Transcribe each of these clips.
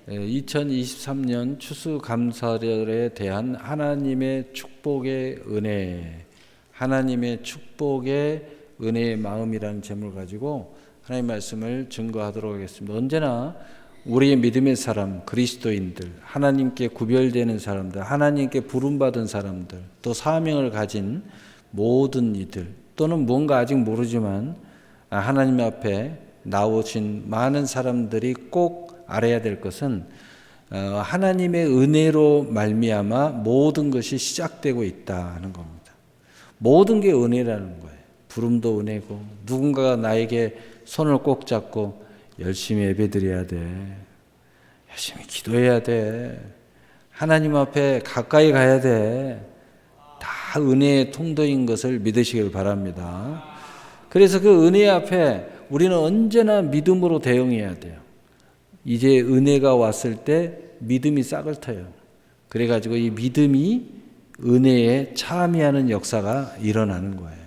2023년 추수감사절에 대한 하나님의 축복의 은혜, 하나님의 축복의 은혜의 마음이라는 제목을 가지고 하나님의 말씀을 증거하도록 하겠습니다. 언제나 우리의 믿음의 사람, 그리스도인들, 하나님께 구별되는 사람들, 하나님께 부름받은 사람들, 또 사명을 가진 모든 이들, 또는 뭔가 아직 모르지만 하나님 앞에 나오신 많은 사람들이 꼭 알아야 될 것은 하나님의 은혜로 말미암아 모든 것이 시작되고 있다는 겁니다. 모든 게 은혜라는 거예요. 부름도 은혜고, 누군가가 나에게 손을 꼭 잡고 열심히 예배드려야 돼, 열심히 기도해야 돼, 하나님 앞에 가까이 가야 돼, 다 은혜의 통도인 것을 믿으시길 바랍니다. 그래서 그 은혜 앞에 우리는 언제나 믿음으로 대응해야 돼요. 이제 은혜가 왔을 때 믿음이 싹을 터요. 그래가지고 이 믿음이 은혜에 참여하는 역사가 일어나는 거예요.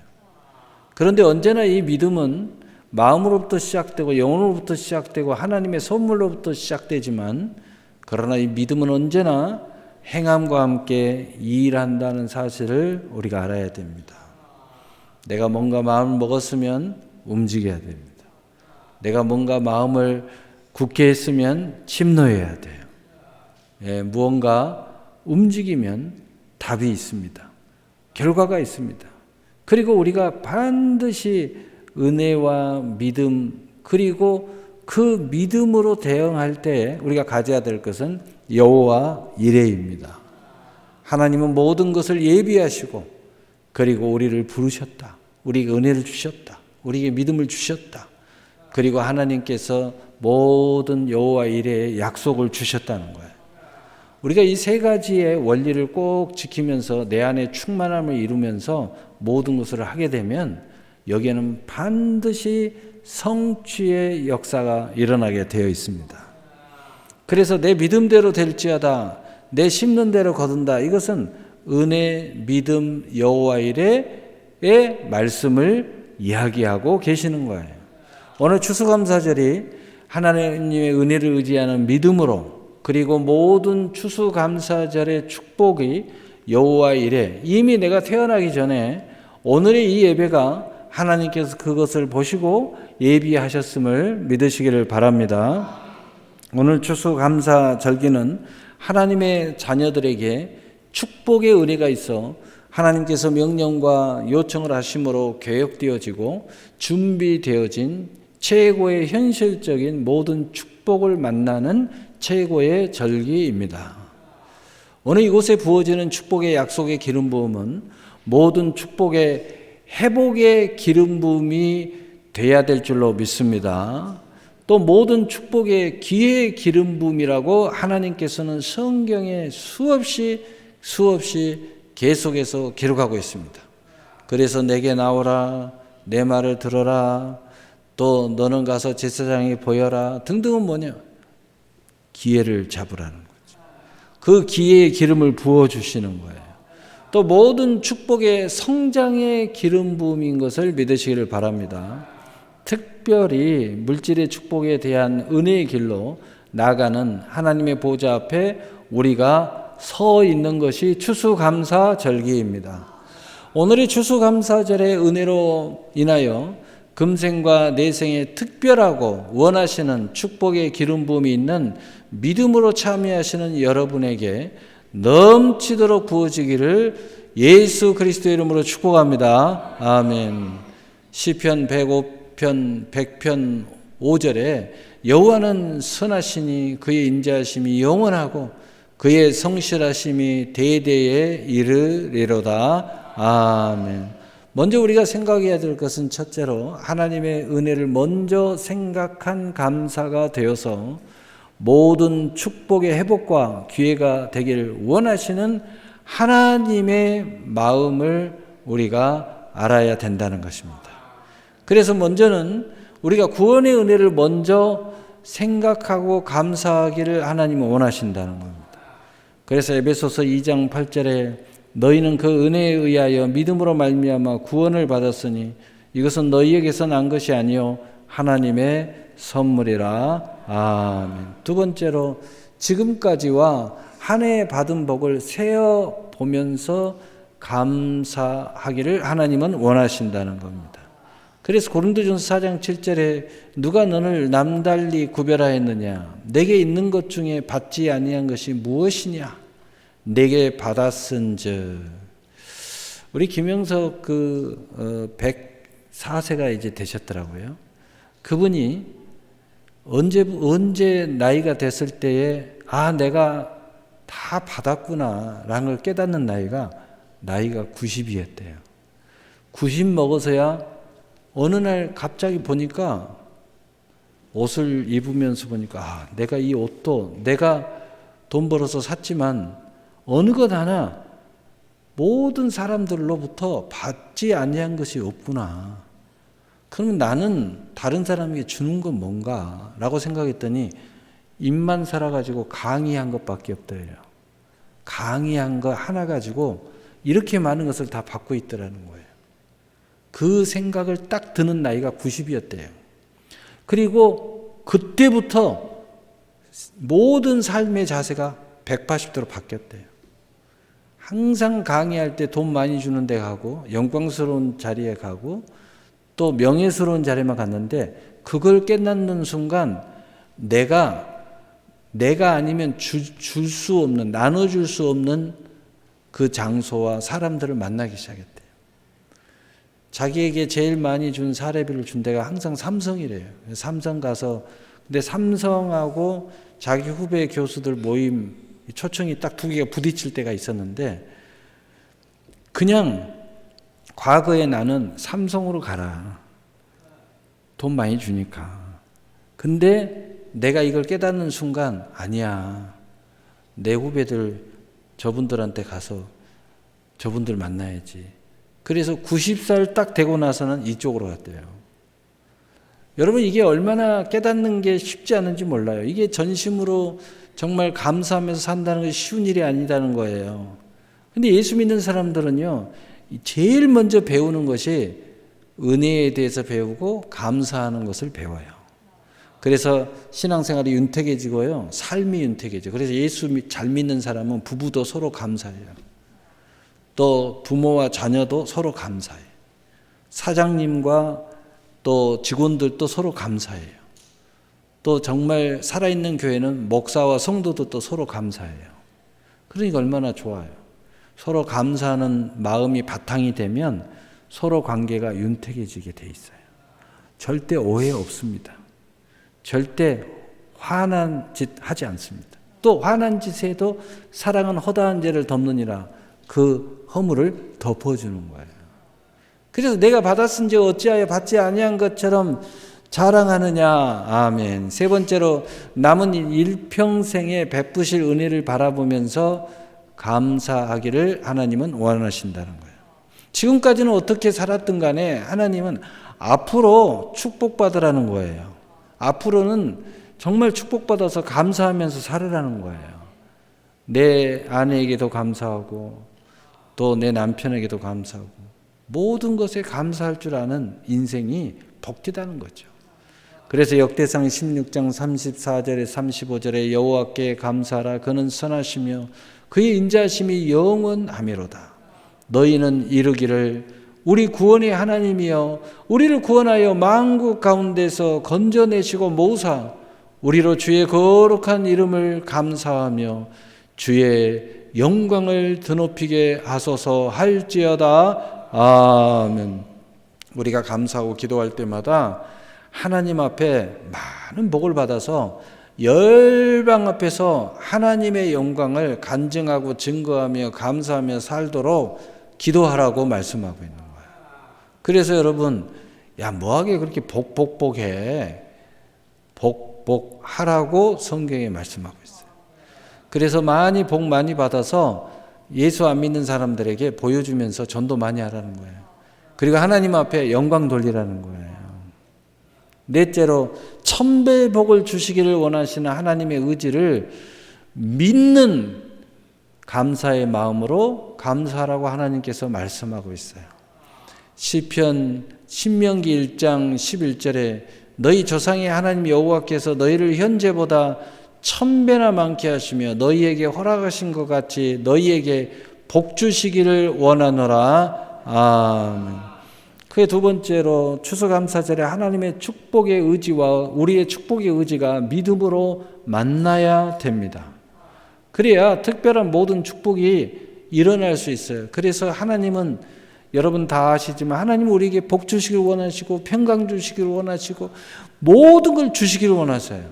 그런데 언제나 이 믿음은 마음으로부터 시작되고 영혼으로부터 시작되고 하나님의 선물로부터 시작되지만, 그러나 이 믿음은 언제나 행함과 함께 일한다는 사실을 우리가 알아야 됩니다. 내가 뭔가 마음을 먹었으면 움직여야 됩니다. 내가 뭔가 마음을 굳게 했으면 침노해야 돼요. 무언가 움직이면 답이 있습니다. 결과가 있습니다. 그리고 우리가 반드시 은혜와 믿음, 그리고 그 믿음으로 대응할 때 우리가 가져야 될 것은 여호와 이레입니다. 하나님은 모든 것을 예비하시고, 그리고 우리를 부르셨다. 우리에게 은혜를 주셨다. 우리에게 믿음을 주셨다. 그리고 하나님께서 모든 여호와 이레의 약속을 주셨다는 거예요. 우리가 이 세 가지의 원리를 꼭 지키면서 내 안에 충만함을 이루면서 모든 것을 하게 되면 여기에는 반드시 성취의 역사가 일어나게 되어 있습니다. 그래서 내 믿음대로 될지어다, 내 심는 대로 거둔다, 이것은 은혜, 믿음, 여호와 이레의 말씀을 이야기하고 계시는 거예요. 오늘 추수감사절이 하나님의 은혜를 의지하는 믿음으로, 그리고 모든 추수감사절의 축복이 여호와 이레, 이미 내가 태어나기 전에 오늘의 이 예배가 하나님께서 그것을 보시고 예비하셨음을 믿으시기를 바랍니다. 오늘 추수감사절기는 하나님의 자녀들에게 축복의 은혜가 있어 하나님께서 명령과 요청을 하심으로 계획되어지고 준비되어진 최고의 현실적인 모든 축복을 만나는 최고의 절기입니다. 오늘 이곳에 부어지는 축복의 약속의 기름 부음은 모든 축복의 회복의 기름 부음이 돼야 될 줄로 믿습니다. 또 모든 축복의 기회의 기름 부음이라고 하나님께서는 성경에 수없이 계속해서 기록하고 있습니다. 그래서 내게 나오라, 내 말을 들어라, 또 너는 가서 제사장에게 보여라 등등은 뭐냐? 기회를 잡으라는 거죠. 그 기회의 기름을 부어주시는 거예요. 또 모든 축복의 성장의 기름 부음인 것을 믿으시기를 바랍니다. 특별히 물질의 축복에 대한 은혜의 길로 나가는 하나님의 보좌 앞에 우리가 서 있는 것이 추수감사절기입니다. 오늘의 추수감사절의 은혜로 인하여 금생과 내생에 특별하고 원하시는 축복의 기름 부음이 있는 믿음으로 참여하시는 여러분에게 넘치도록 부어지기를 예수 그리스도의 이름으로 축복합니다. 아멘. 시편 105편 100편 5절에 여호와는 선하시니 그의 인자하심이 영원하고 그의 성실하심이 대대에 이르리로다. 아멘. 먼저 우리가 생각해야 될 것은 첫째로 하나님의 은혜를 먼저 생각한 감사가 되어서 모든 축복의 회복과 기회가 되기를 원하시는 하나님의 마음을 우리가 알아야 된다는 것입니다. 그래서 먼저는 우리가 구원의 은혜를 먼저 생각하고 감사하기를 하나님은 원하신다는 겁니다. 그래서 에베소서 2장 8절에 너희는 그 은혜에 의하여 믿음으로 말미암아 구원을 받았으니 이것은 너희에게서 난 것이 아니요 하나님의 선물이라. 아멘. 두 번째로 지금까지와 한 해 받은 복을 세어 보면서 감사하기를 하나님은 원하신다는 겁니다. 그래서 고린도전서 4장 7절에 누가 너를 남달리 구별하였느냐? 내게 있는 것 중에 받지 아니한 것이 무엇이냐? 내게 받았은즉. 우리 김영석 104세가 이제 되셨더라고요. 그분이 언제 나이가 됐을 때에 내가 다 받았구나 라는 걸 깨닫는 나이가 90이었대요. 90 먹어서야 어느 날 갑자기 보니까 옷을 입으면서 보니까 내가 이 옷도 내가 돈 벌어서 샀지만 어느 것 하나 모든 사람들로부터 받지 아니한 것이 없구나. 그러면 나는 다른 사람에게 주는 건 뭔가? 라고 생각했더니 입만 살아가지고 강의한 것밖에 없더래요. 강의한 거 하나 가지고 이렇게 많은 것을 다 받고 있더라는 거예요. 그 생각을 딱 드는 나이가 90이었대요. 그리고 그때부터 모든 삶의 자세가 180도로 바뀌었대요. 항상 강의할 때 돈 많이 주는 데 가고 영광스러운 자리에 가고 또 명예스러운 자리에만 갔는데 그걸 깨닫는 순간 내가 아니면 줄 수 없는, 나눠줄 수 없는 그 장소와 사람들을 만나기 시작했대요. 자기에게 제일 많이 준 사례비를 준 데가 항상 삼성이래요. 삼성 가서 근데 삼성하고 자기 후배 교수들 모임 초청이 딱 두 개가 부딪힐 때가 있었는데 그냥 과거에 나는 삼성으로 가라. 돈 많이 주니까. 근데 내가 이걸 깨닫는 순간 아니야. 내 후배들 저분들한테 가서 저분들 만나야지. 그래서 90살 딱 되고 나서는 이쪽으로 갔대요. 여러분 이게 얼마나 깨닫는 게 쉽지 않은지 몰라요. 이게 전심으로 정말 감사하면서 산다는 것이 쉬운 일이 아니다는 거예요. 근데 예수 믿는 사람들은요. 제일 먼저 배우는 것이 은혜에 대해서 배우고 감사하는 것을 배워요. 그래서 신앙생활이 윤택해지고요. 삶이 윤택해져요. 그래서 예수 잘 믿는 사람은 부부도 서로 감사해요. 또 부모와 자녀도 서로 감사해요. 사장님과 또 직원들도 서로 감사해요. 또 정말 살아있는 교회는 목사와 성도도 또 서로 감사해요. 그러니까 얼마나 좋아요. 서로 감사하는 마음이 바탕이 되면 서로 관계가 윤택해지게 돼 있어요. 절대 오해 없습니다. 절대 화난 짓 하지 않습니다. 또 화난 짓에도 사랑은 허다한 죄를 덮느니라 그 허물을 덮어주는 거예요. 그래서 내가 받았은즉 어찌하여 받지 아니한 것처럼 자랑하느냐. 아멘. 세 번째로 남은 일평생에 베푸실 은혜를 바라보면서 감사하기를 하나님은 원하신다는 거예요. 지금까지는 어떻게 살았든 간에 하나님은 앞으로 축복받으라는 거예요. 앞으로는 정말 축복받아서 감사하면서 살으라는 거예요. 내 아내에게도 감사하고 또 내 남편에게도 감사하고 모든 것에 감사할 줄 아는 인생이 복되다는 거죠. 그래서 역대상 16장 34절에 35절에 여호와께 감사하라. 그는 선하시며 그의 인자하심이 영원하미로다. 너희는 이르기를 우리 구원의 하나님이여 우리를 구원하여 만국 가운데서 건져내시고 모으사 우리로 주의 거룩한 이름을 감사하며 주의 영광을 드높이게 하소서 할지어다. 아멘. 우리가 감사하고 기도할 때마다 하나님 앞에 많은 복을 받아서 열방 앞에서 하나님의 영광을 간증하고 증거하며 감사하며 살도록 기도하라고 말씀하고 있는 거예요. 그래서 여러분, 뭐하게 그렇게 복해? 복하라고 성경에 말씀하고 있어요. 그래서 복 많이 받아서 예수 안 믿는 사람들에게 보여주면서 전도 많이 하라는 거예요. 그리고 하나님 앞에 영광 돌리라는 거예요. 넷째로 1000배의 복을 주시기를 원하시는 하나님의 의지를 믿는 감사의 마음으로 감사하라고 하나님께서 말씀하고 있어요. 시편 신명기 1장 11절에 너희 조상의 하나님 여호와께서 너희를 현재보다 1000배나 많게 하시며 너희에게 허락하신 것 같이 너희에게 복 주시기를 원하노라. 아멘. 그의 두 번째로 추수감사절에 하나님의 축복의 의지와 우리의 축복의 의지가 믿음으로 만나야 됩니다. 그래야 특별한 모든 축복이 일어날 수 있어요. 그래서 하나님은 여러분 다 아시지만 하나님은 우리에게 복 주시길 원하시고 평강 주시길 원하시고 모든 걸 주시길 원하세요.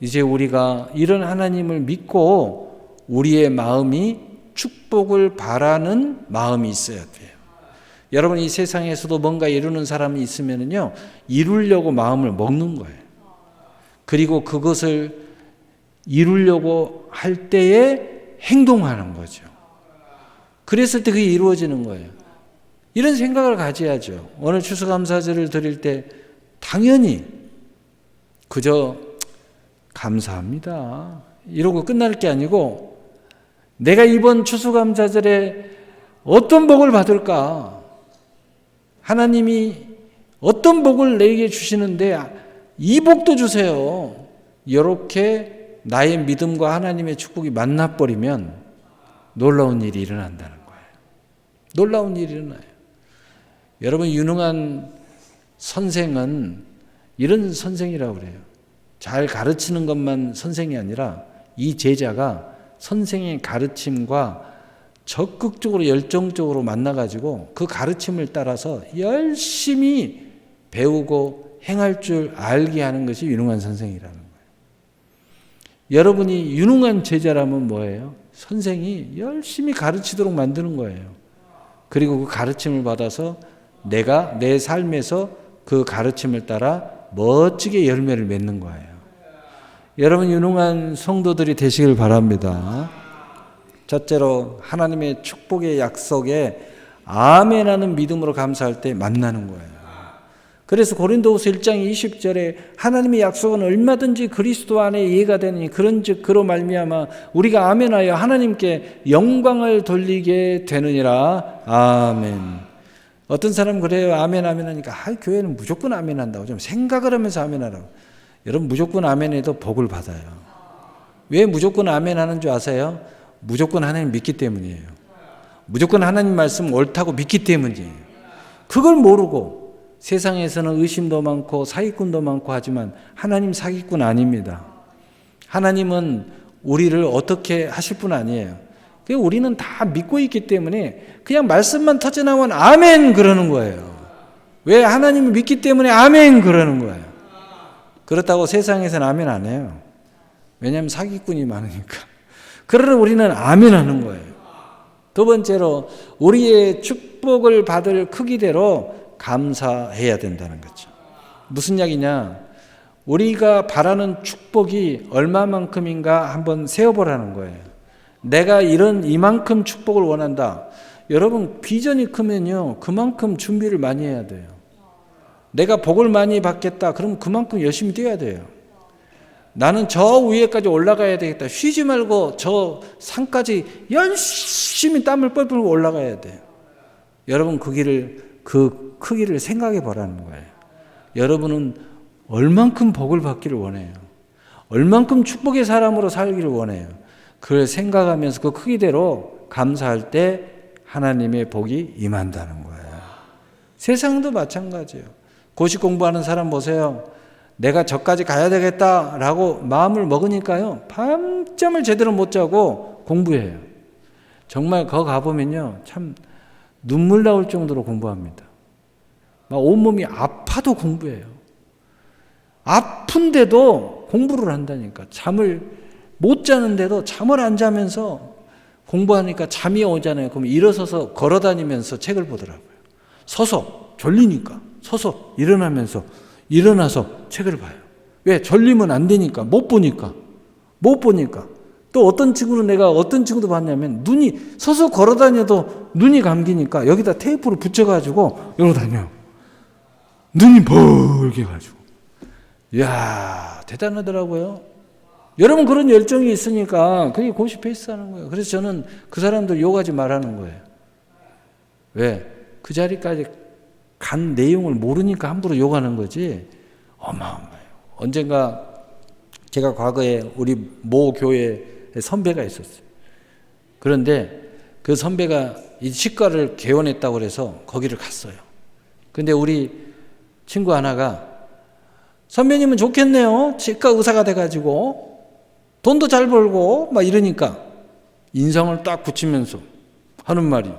이제 우리가 이런 하나님을 믿고 우리의 마음이 축복을 바라는 마음이 있어야 돼요. 여러분 이 세상에서도 뭔가 이루는 사람이 있으면요 이루려고 마음을 먹는 거예요. 그리고 그것을 이루려고 할 때에 행동하는 거죠. 그랬을 때 그게 이루어지는 거예요. 이런 생각을 가져야죠. 오늘 추수감사절을 드릴 때 당연히 그저 감사합니다 이러고 끝날 게 아니고 내가 이번 추수감사절에 어떤 복을 받을까? 하나님이 어떤 복을 내게 주시는데 이 복도 주세요. 이렇게 나의 믿음과 하나님의 축복이 만나버리면 놀라운 일이 일어난다는 거예요. 놀라운 일이 일어나요. 여러분 유능한 선생은 이런 선생이라고 그래요. 잘 가르치는 것만 선생이 아니라 이 제자가 선생의 가르침과 적극적으로 열정적으로 만나가지고 그 가르침을 따라서 열심히 배우고 행할 줄 알게 하는 것이 유능한 선생이라는 거예요. 여러분이 유능한 제자라면 뭐예요? 선생이 열심히 가르치도록 만드는 거예요. 그리고 그 가르침을 받아서 내가 내 삶에서 그 가르침을 따라 멋지게 열매를 맺는 거예요. 여러분 유능한 성도들이 되시길 바랍니다. 첫째로 하나님의 축복의 약속에 아멘하는 믿음으로 감사할 때 만나는 거예요. 그래서 고린도후서 1장 20절에 하나님의 약속은 얼마든지 그리스도 안에 이해가 되니 그런즉 그로 말미암아 우리가 아멘하여 하나님께 영광을 돌리게 되느니라. 아멘. 어떤 사람 그래요. 아멘 아멘 하니까 교회는 무조건 아멘 한다고 좀 생각을 하면서 아멘 하라고. 여러분 무조건 아멘 해도 복을 받아요. 왜 무조건 아멘 하는 줄 아세요? 무조건 하나님 믿기 때문이에요. 무조건 하나님 말씀 옳다고 믿기 때문이에요. 그걸 모르고 세상에서는 의심도 많고 사기꾼도 많고 하지만 하나님 사기꾼 아닙니다. 하나님은 우리를 어떻게 하실 분 아니에요. 우리는 다 믿고 있기 때문에 그냥 말씀만 터져나오면 아멘 그러는 거예요. 왜? 하나님을 믿기 때문에 아멘 그러는 거예요. 그렇다고 세상에서는 아멘 안 해요. 왜냐하면 사기꾼이 많으니까. 그러나 우리는 아멘 하는 거예요. 두 번째로 우리의 축복을 받을 크기대로 감사해야 된다는 거죠. 무슨 이야기냐? 우리가 바라는 축복이 얼마만큼인가 한번 세어보라는 거예요. 내가 이만큼 축복을 원한다. 여러분 비전이 크면요 그만큼 준비를 많이 해야 돼요. 내가 복을 많이 받겠다. 그럼 그만큼 열심히 뛰어야 돼요. 나는 저 위에까지 올라가야 되겠다. 쉬지 말고 저 산까지 열심히 땀을 뻘뻘 올라가야 돼요. 여러분 그 크기를 생각해 보라는 거예요. 여러분은 얼만큼 복을 받기를 원해요. 얼만큼 축복의 사람으로 살기를 원해요. 그걸 생각하면서 그 크기대로 감사할 때 하나님의 복이 임한다는 거예요. 세상도 마찬가지예요. 고시 공부하는 사람 보세요. 내가 저까지 가야 되겠다라고 마음을 먹으니까요. 밤잠을 제대로 못 자고 공부해요. 정말 거 가보면요. 참 눈물 나올 정도로 공부합니다. 막 온몸이 아파도 공부해요. 아픈데도 공부를 한다니까. 잠을 못 자는데도 잠을 안 자면서 공부하니까 잠이 오잖아요. 그럼 일어서서 걸어다니면서 책을 보더라고요. 서서 졸리니까 서서 일어나서 책을 봐요. 왜? 졸리면 안 되니까. 못 보니까. 또 어떤 친구도 봤냐면 눈이 서서 걸어다녀도 눈이 감기니까 여기다 테이프를 붙여가지고 이러고 다녀요. 눈이 벌게 가지고. 이야 대단하더라고요. 여러분 그런 열정이 있으니까 그게 고시 페이스하는 거예요. 그래서 저는 그 사람들 욕하지 말라는 거예요. 왜? 그 자리까지 간 내용을 모르니까 함부로 욕하는 거지. 어마어마해요. 언젠가 제가 과거에 우리 모 교회에 선배가 있었어요. 그런데 그 선배가 이 치과를 개원했다고 그래서 거기를 갔어요. 근데 우리 친구 하나가 선배님은 좋겠네요. 치과 의사가 돼가지고 돈도 잘 벌고 막 이러니까 인상을 딱 붙이면서 하는 말이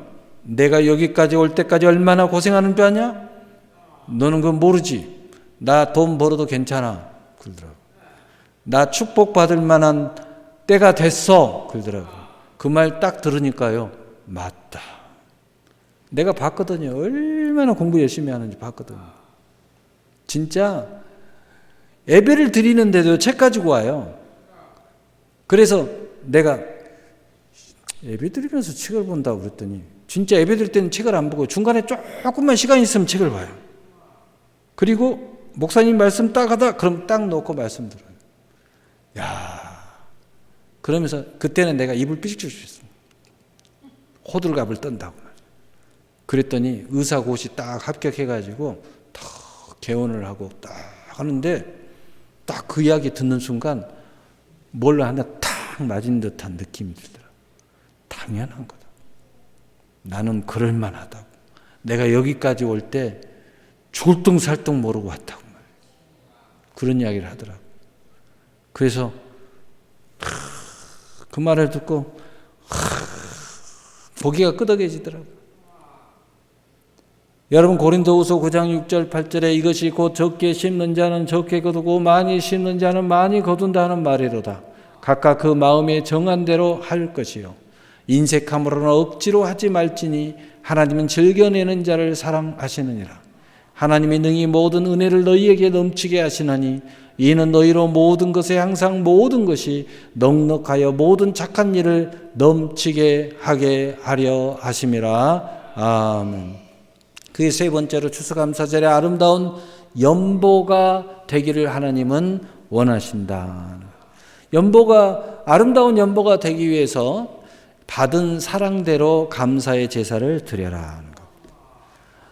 내가 여기까지 올 때까지 얼마나 고생하는 줄 아냐? 너는 그거 모르지. 나 돈 벌어도 괜찮아. 그러더라고. 나 축복받을 만한 때가 됐어. 그러더라고. 그 말 딱 들으니까요. 맞다. 내가 봤거든요. 얼마나 공부 열심히 하는지 봤거든요. 진짜 예배를 드리는데도 책 가지고 와요. 그래서 내가 예배 드리면서 책을 본다고 그랬더니 진짜 예배 드릴 때는 책을 안 보고 중간에 조금만 시간 있으면 책을 봐요. 그리고 목사님 말씀 딱 하다 그럼 딱 놓고 말씀 들어요. 야, 그러면서 그때는 내가 입을 삐죽 쳤어요. 호들갑을 떤다고. 그랬더니 의사고시 딱 합격해가지고 딱 개원을 하고 딱 하는데 딱 그 이야기 듣는 순간 뭘 하나 탁 맞은 듯한 느낌이 들더라고요. 당연한 거다. 나는 그럴 만하다고. 내가 여기까지 올 때 졸뚱살뚱 모르고 왔다고 말이에요. 그런 이야기를 하더라고요. 그래서 그 말을 듣고 고개가 끄덕여지더라고요. 여러분 고린도후서 9장 6절 8절에 이것이 곧 적게 심는 자는 적게 거두고 많이 심는 자는 많이 거둔다는 말이로다. 각각 그 마음에 정한 대로 할 것이요 인색함으로는 억지로 하지 말지니 하나님은 즐겨내는 자를 사랑하시느니라. 하나님이 능히 모든 은혜를 너희에게 넘치게 하시나니 이는 너희로 모든 것에 항상 모든 것이 넉넉하여 모든 착한 일을 넘치게 하게 하려 하심이라. 아멘. 그의 세 번째로 추수감사절의 아름다운 연보가 되기를 하나님은 원하신다. 연보가 아름다운 연보가 되기 위해서 받은 사랑대로 감사의 제사를 드려라 하는 것.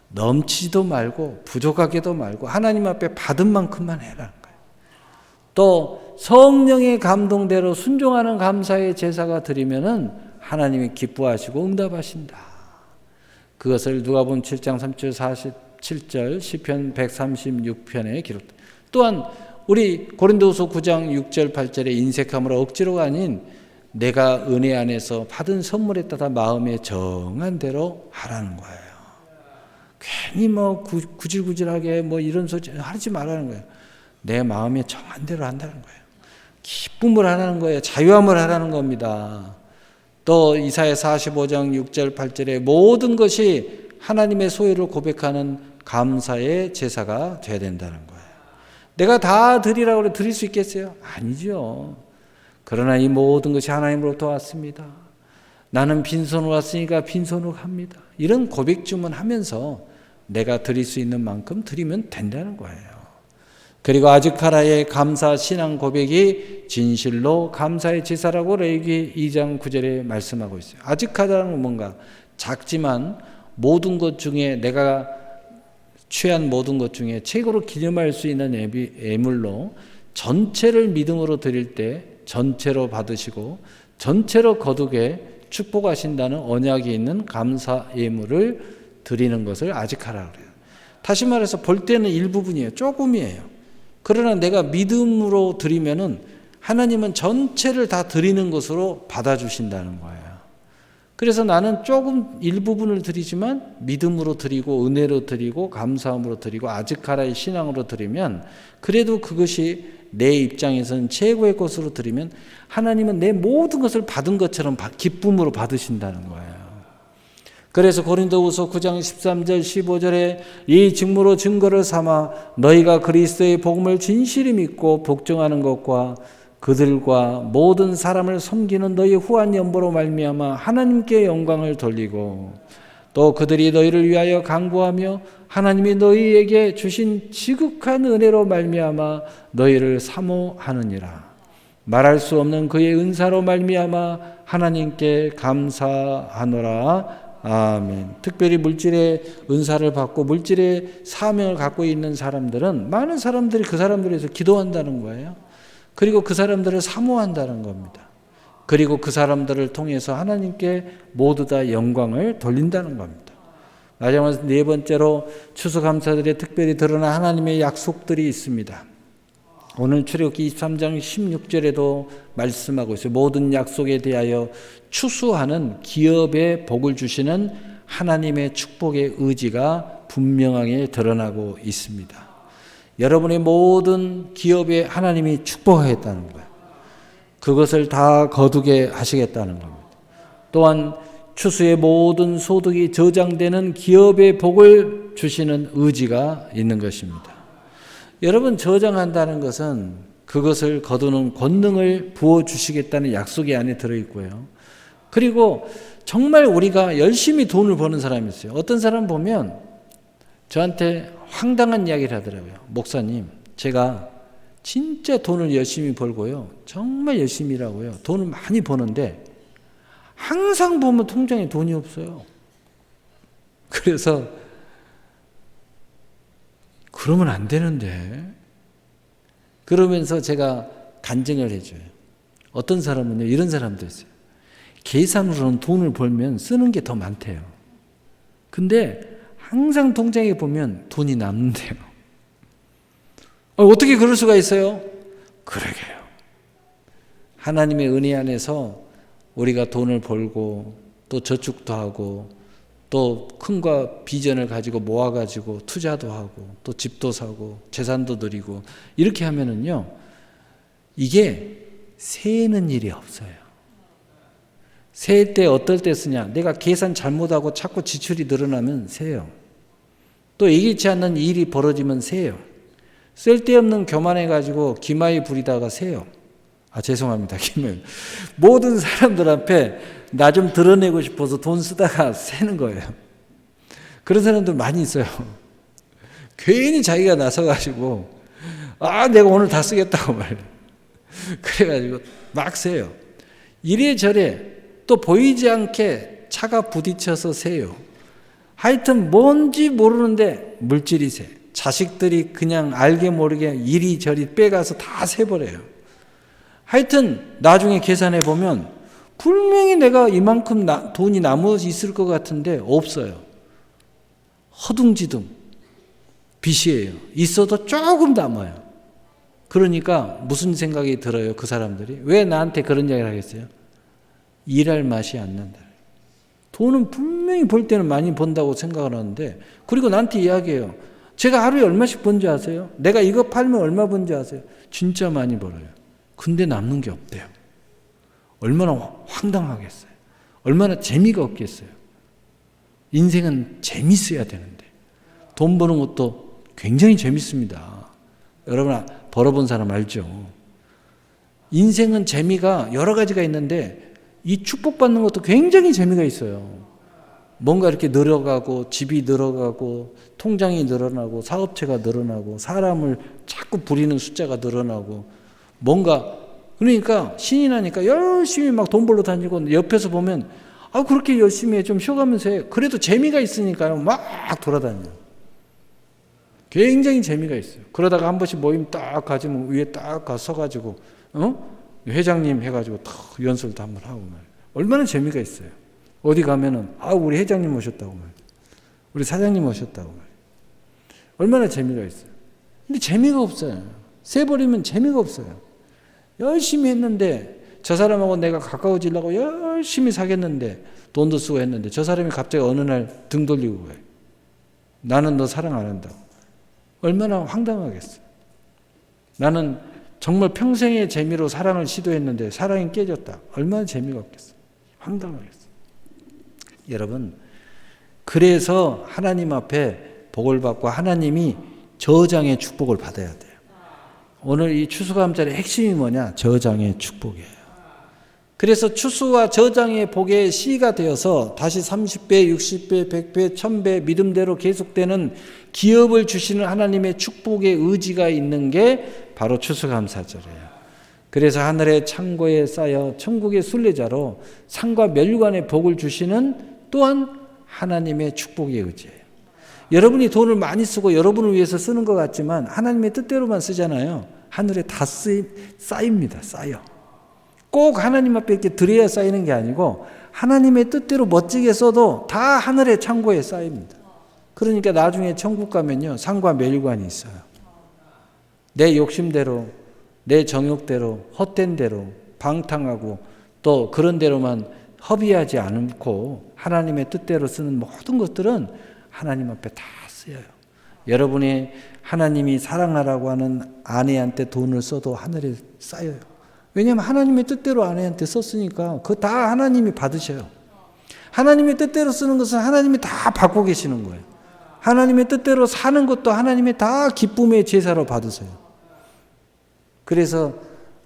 넘치지도 말고 부족하게도 말고 하나님 앞에 받은 만큼만 해라는 거예요. 또 성령의 감동대로 순종하는 감사의 제사가 드리면은 하나님이 기뻐하시고 응답하신다. 그것을 누가복음 7장 3절 47절 시편 136편에 기록됩니다. 또한 우리 고린도후서 9장 6절 8절에 인색함으로 억지로가 아닌 내가 은혜 안에서 받은 선물에 따라 마음에 정한 대로 하라는 거예요. 괜히 뭐 구질구질하게 뭐 이런 소리 하지 말라는 거예요. 내 마음에 정한 대로 한다는 거예요. 기쁨을 하라는 거예요. 자유함을 하라는 겁니다. 또 이사야 45장 6절 8절에 모든 것이 하나님의 소유를 고백하는 감사의 제사가 돼야 된다는 거예요. 내가 다 드리라고 그래 드릴 수 있겠어요? 아니죠. 그러나 이 모든 것이 하나님으로부터 왔습니다. 나는 빈손으로 왔으니까 빈손으로 갑니다. 이런 고백 주문하면서 내가 드릴 수 있는 만큼 드리면 된다는 거예요. 그리고 아즈카라의 감사 신앙 고백이 진실로 감사의 제사라고 레위기 2장 9절에 말씀하고 있어요. 아즈카라는 뭔가 작지만 모든 것 중에 내가 취한 모든 것 중에 최고로 기념할 수 있는 예물로 전체를 믿음으로 드릴 때 전체로 받으시고 전체로 거두게 축복하신다는 언약이 있는 감사 예물을 드리는 것을 아즈카라고 그래요. 다시 말해서 볼 때는 일부분이에요. 조금이에요. 그러나 내가 믿음으로 드리면은 하나님은 전체를 다 드리는 것으로 받아주신다는 거예요. 그래서 나는 조금 일부분을 드리지만 믿음으로 드리고 은혜로 드리고 감사함으로 드리고 아즈카라의 신앙으로 드리면 그래도 그것이 내 입장에서는 최고의 것으로 드리면 하나님은 내 모든 것을 받은 것처럼 기쁨으로 받으신다는 거예요. 그래서 고린도후서 9장 13절 15절에 이 직무로 증거를 삼아 너희가 그리스도의 복음을 진실히 믿고 복종하는 것과 그들과 모든 사람을 섬기는 너희 후한 연보로 말미암아 하나님께 영광을 돌리고 또 그들이 너희를 위하여 간구하며 하나님이 너희에게 주신 지극한 은혜로 말미암아 너희를 사모하느니라. 말할 수 없는 그의 은사로 말미암아 하나님께 감사하노라. 아멘. 특별히 물질의 은사를 받고 물질의 사명을 갖고 있는 사람들은 많은 사람들이 그 사람들에 대해서 기도한다는 거예요. 그리고 그 사람들을 사모한다는 겁니다. 그리고 그 사람들을 통해서 하나님께 모두 다 영광을 돌린다는 겁니다. 마지막으로 네 번째로 추수감사절에 특별히 드러난 하나님의 약속들이 있습니다. 오늘 출애굽기 23장 16절에도 말씀하고 있어요. 모든 약속에 대하여 추수하는 기업에 복을 주시는 하나님의 축복의 의지가 분명하게 드러나고 있습니다. 여러분의 모든 기업에 하나님이 축복하겠다는 거예요. 그것을 다 거두게 하시겠다는 겁니다. 또한 추수의 모든 소득이 저장되는 기업의 복을 주시는 의지가 있는 것입니다. 여러분, 저장한다는 것은 그것을 거두는 권능을 부어주시겠다는 약속이 안에 들어있고요. 그리고 정말 우리가 열심히 돈을 버는 사람이 있어요. 어떤 사람 보면 저한테 황당한 이야기를 하더라고요. 목사님, 제가 진짜 돈을 열심히 벌고요. 정말 열심히 일하고요. 돈을 많이 버는데 항상 보면 통장에 돈이 없어요. 그래서 그러면 안 되는데. 그러면서 제가 간증을 해줘요. 어떤 사람은요, 이런 사람도 있어요. 계산으로는 돈을 벌면 쓰는 게 더 많대요. 근데 항상 통장에 보면 돈이 남는데요. 어떻게 그럴 수가 있어요? 그러게요. 하나님의 은혜 안에서 우리가 돈을 벌고 또 저축도 하고 또 큰과 비전을 가지고 모아가지고 투자도 하고 또 집도 사고 재산도 늘리고 이렇게 하면은요, 이게 세는 일이 없어요. 셀 때 어떨 때 쓰냐? 내가 계산 잘못하고 자꾸 지출이 늘어나면 세요. 또 예기치 않는 일이 벌어지면 세요. 쓸데없는 교만해가지고 기마이 부리다가 세요. 죄송합니다. 모든 사람들 앞에 나 좀 드러내고 싶어서 돈 쓰다가 세는 거예요. 그런 사람들 많이 있어요. 괜히 자기가 나서가지고 내가 오늘 다 쓰겠다고 말해요. 그래가지고 막 세요. 이래저래 또 보이지 않게 차가 부딪혀서 세요. 하여튼 뭔지 모르는데 물질이 세. 자식들이 그냥 알게 모르게 이리저리 빼가서 다 세버려요. 하여튼 나중에 계산해 보면 분명히 내가 이만큼 돈이 남아 있을 것 같은데 없어요. 허둥지둥 빚이에요. 있어도 조금 남아요. 그러니까 무슨 생각이 들어요? 그 사람들이 왜 나한테 그런 이야기를 하겠어요? 일할 맛이 안 난다. 돈은 분명히 벌 때는 많이 번다고 생각을 하는데, 그리고 나한테 이야기해요. 제가 하루에 얼마씩 번지 아세요? 내가 이거 팔면 얼마 번지 아세요? 진짜 많이 벌어요. 근데 남는 게 없대요. 얼마나 황당하겠어요. 얼마나 재미가 없겠어요. 인생은 재밌어야 되는데. 돈 버는 것도 굉장히 재밌습니다. 여러분 벌어본 사람 알죠? 인생은 재미가 여러 가지가 있는데 이 축복받는 것도 굉장히 재미가 있어요. 뭔가 이렇게 늘어가고 집이 늘어가고 통장이 늘어나고 사업체가 늘어나고 사람을 자꾸 부리는 숫자가 늘어나고 뭔가, 그러니까 신이 나니까 열심히 막 돈 벌러 다니고 옆에서 보면 그렇게 열심히 해, 좀 쉬어가면서 해. 그래도 재미가 있으니까요 막 돌아다녀요. 굉장히 재미가 있어요. 그러다가 한 번씩 모임 딱 가지면 위에 딱 가서 가지고 회장님 해가지고 탁 연설도 한번 하고 말이에요. 얼마나 재미가 있어요. 어디 가면은 우리 회장님 오셨다고 말이에요. 우리 사장님 오셨다고 말이에요. 얼마나 재미가 있어요. 근데 재미가 없어요. 세버리면 재미가 없어요. 열심히 했는데 저 사람하고 내가 가까워지려고 열심히 사귀었는데 돈도 쓰고 했는데 저 사람이 갑자기 어느 날 등 돌리고 가요. 나는 너 사랑 안 한다고. 얼마나 황당하겠어요. 나는 정말 평생의 재미로 사랑을 시도했는데 사랑이 깨졌다. 얼마나 재미가 없겠어요. 황당하겠어요. 여러분, 그래서 하나님 앞에 복을 받고 하나님이 저장의 축복을 받아야 돼요. 오늘 이 추수감사의 핵심이 뭐냐? 저장의 축복이에요. 그래서 추수와 저장의 복의 시가 되어서 다시 30배, 60배, 100배, 1000배 믿음대로 계속되는 기업을 주시는 하나님의 축복의 의지가 있는 게 바로 추수감사절이에요. 그래서 하늘의 창고에 쌓여 천국의 순례자로 상과 멸관의 복을 주시는 또한 하나님의 축복에 의지해요. 여러분이 돈을 많이 쓰고 여러분을 위해서 쓰는 것 같지만 하나님의 뜻대로만 쓰잖아요. 하늘에 다 쌓입니다. 쌓여. 꼭 하나님 앞에 이렇게 드려야 쌓이는 게 아니고 하나님의 뜻대로 멋지게 써도 다 하늘의 창고에 쌓입니다. 그러니까 나중에 천국 가면요, 상과 멸관이 있어요. 내 욕심대로, 내 정욕대로, 헛된 대로, 방탕하고 또 그런 대로만 허비하지 않고 하나님의 뜻대로 쓰는 모든 것들은 하나님 앞에 다 쓰여요. 여러분이 하나님이 사랑하라고 하는 아내한테 돈을 써도 하늘에 쌓여요. 왜냐하면 하나님의 뜻대로 아내한테 썼으니까 그거 다 하나님이 받으셔요. 하나님의 뜻대로 쓰는 것은 하나님이 다 받고 계시는 거예요. 하나님의 뜻대로 사는 것도 하나님이 다 기쁨의 제사로 받으세요. 그래서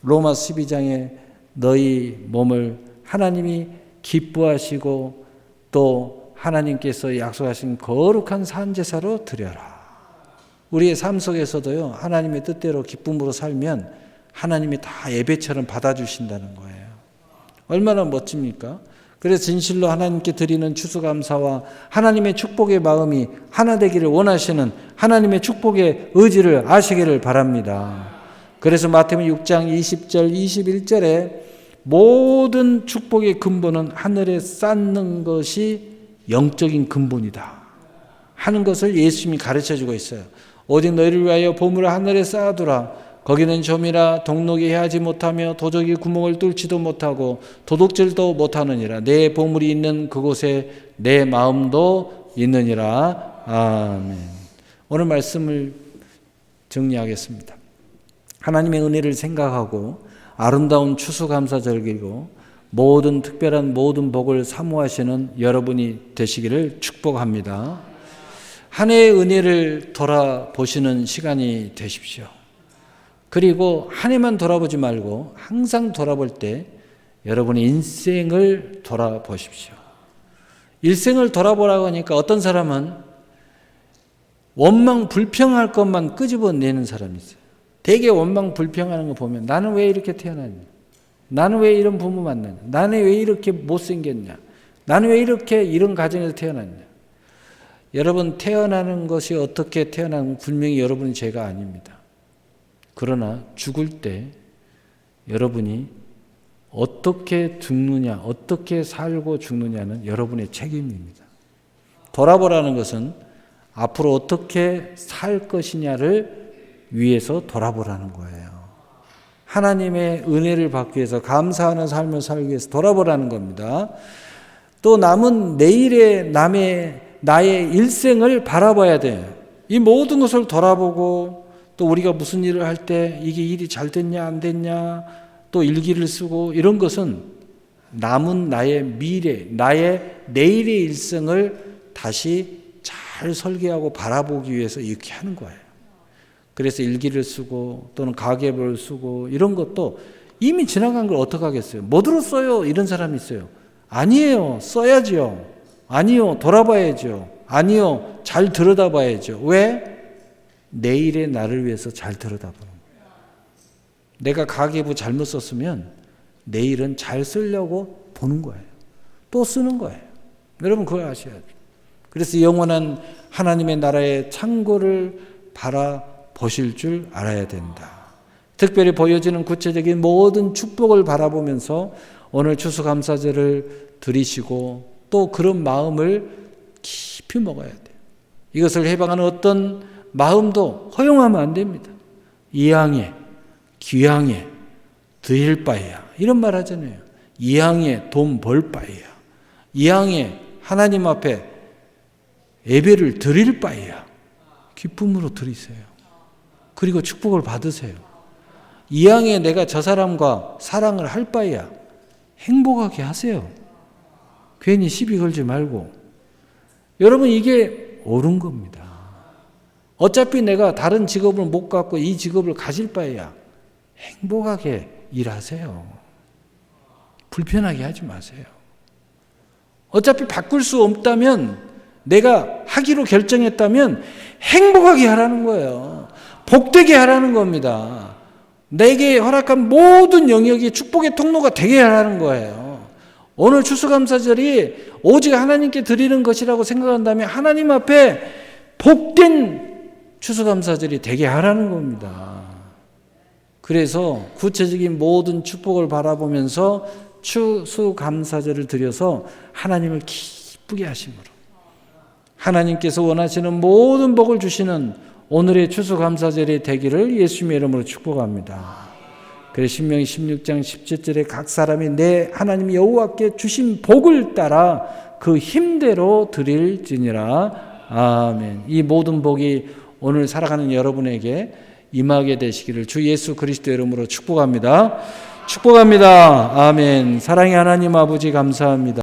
로마서 12장에 너희 몸을 하나님이 기뻐하시고 또 하나님께서 약속하신 거룩한 산제사로 드려라. 우리의 삶 속에서도요, 하나님의 뜻대로 기쁨으로 살면 하나님이 다 예배처럼 받아주신다는 거예요. 얼마나 멋집니까? 그래서 진실로 하나님께 드리는 추수감사와 하나님의 축복의 마음이 하나 되기를 원하시는 하나님의 축복의 의지를 아시기를 바랍니다. 그래서 마태복음 6장 20절 21절에 모든 축복의 근본은 하늘에 쌓는 것이 영적인 근본이다 하는 것을 예수님이 가르쳐주고 있어요. 오직 너희를 위하여 보물을 하늘에 쌓아두라. 거기는 점이라 동록이 해하지 못하며 도적이 구멍을 뚫지도 못하고 도둑질도 못하느니라. 내 보물이 있는 그곳에 내 마음도 있느니라. 아멘. 오늘 말씀을 정리하겠습니다. 하나님의 은혜를 생각하고 아름다운 추수감사절기고 모든 특별한 모든 복을 사모하시는 여러분이 되시기를 축복합니다. 한 해의 은혜를 돌아보시는 시간이 되십시오. 그리고 한 해만 돌아보지 말고 항상 돌아볼 때 여러분의 인생을 돌아보십시오. 일생을 돌아보라고 하니까 어떤 사람은 원망 불평할 것만 끄집어내는 사람이 있어요. 되게 원망 불평하는 거 보면 나는 왜 이렇게 태어났냐? 나는 왜 이런 부모 만났냐? 나는 왜 이렇게 못생겼냐? 나는 왜 이렇게 이런 가정에서 태어났냐? 여러분, 태어나는 것이 어떻게 태어나는 분명히 여러분의 죄가 아닙니다. 그러나 죽을 때 여러분이 어떻게 죽느냐, 어떻게 살고 죽느냐는 여러분의 책임입니다. 돌아보라는 것은 앞으로 어떻게 살 것이냐를 위해서 돌아보라는 거예요. 하나님의 은혜를 받기 위해서 감사하는 삶을 살기 위해서 돌아보라는 겁니다. 또 남은 내일의 나의 일생을 바라봐야 돼요. 이 모든 것을 돌아보고 또 우리가 무슨 일을 할 때 이게 일이 잘 됐냐 안 됐냐 또 일기를 쓰고 이런 것은 남은 나의 미래, 나의 내일의 일생을 다시 잘 설계하고 바라보기 위해서 이렇게 하는 거예요. 그래서 일기를 쓰고 또는 가계부를 쓰고 이런 것도 이미 지나간 걸 어떡하겠어요? 뭐들어 써요? 이런 사람이 있어요. 아니에요. 써야죠. 아니요. 돌아봐야죠. 아니요. 잘 들여다봐야죠. 왜? 내일의 나를 위해서 잘 들여다보는 거예요. 내가 가계부 잘못 썼으면 내일은 잘 쓰려고 보는 거예요. 또 쓰는 거예요. 여러분 그걸 아셔야죠. 그래서 영원한 하나님의 나라의 창고를 바라보실 줄 알아야 된다. 특별히 보여지는 구체적인 모든 축복을 바라보면서 오늘 추수감사절을 드리시고 또 그런 마음을 깊이 먹어야 돼요. 이것을 해방하는 어떤 마음도 허용하면 안 됩니다. 이양에 귀양에 드릴 바에야 이런 말 하잖아요. 이양에 돈 벌 바에야 이양에 하나님 앞에 예배를 드릴 바에야 기쁨으로 드리세요. 그리고 축복을 받으세요. 이양에 내가 저 사람과 사랑을 할 바에야 행복하게 하세요. 괜히 시비 걸지 말고. 여러분 이게 옳은 겁니다. 어차피 내가 다른 직업을 못 갖고 이 직업을 가질 바에야 행복하게 일하세요. 불편하게 하지 마세요. 어차피 바꿀 수 없다면 내가 하기로 결정했다면 행복하게 하라는 거예요. 복되게 하라는 겁니다. 내게 허락한 모든 영역이 축복의 통로가 되게 하라는 거예요. 오늘 추수감사절이 오직 하나님께 드리는 것이라고 생각한다면 하나님 앞에 복된 추수감사절이 되게 하라는 겁니다. 그래서 구체적인 모든 축복을 바라보면서 추수감사절을 드려서 하나님을 기쁘게 하심으로 하나님께서 원하시는 모든 복을 주시는 오늘의 추수감사절이 되기를 예수님의 이름으로 축복합니다. 그래서 신명기 16장 17절에 각 사람이 내 하나님 여호와께 주신 복을 따라 그 힘대로 드릴지니라. 아멘. 이 모든 복이 오늘 살아가는 여러분에게 임하게 되시기를 주 예수 그리스도 이름으로 축복합니다. 축복합니다. 아멘. 사랑의 하나님 아버지 감사합니다.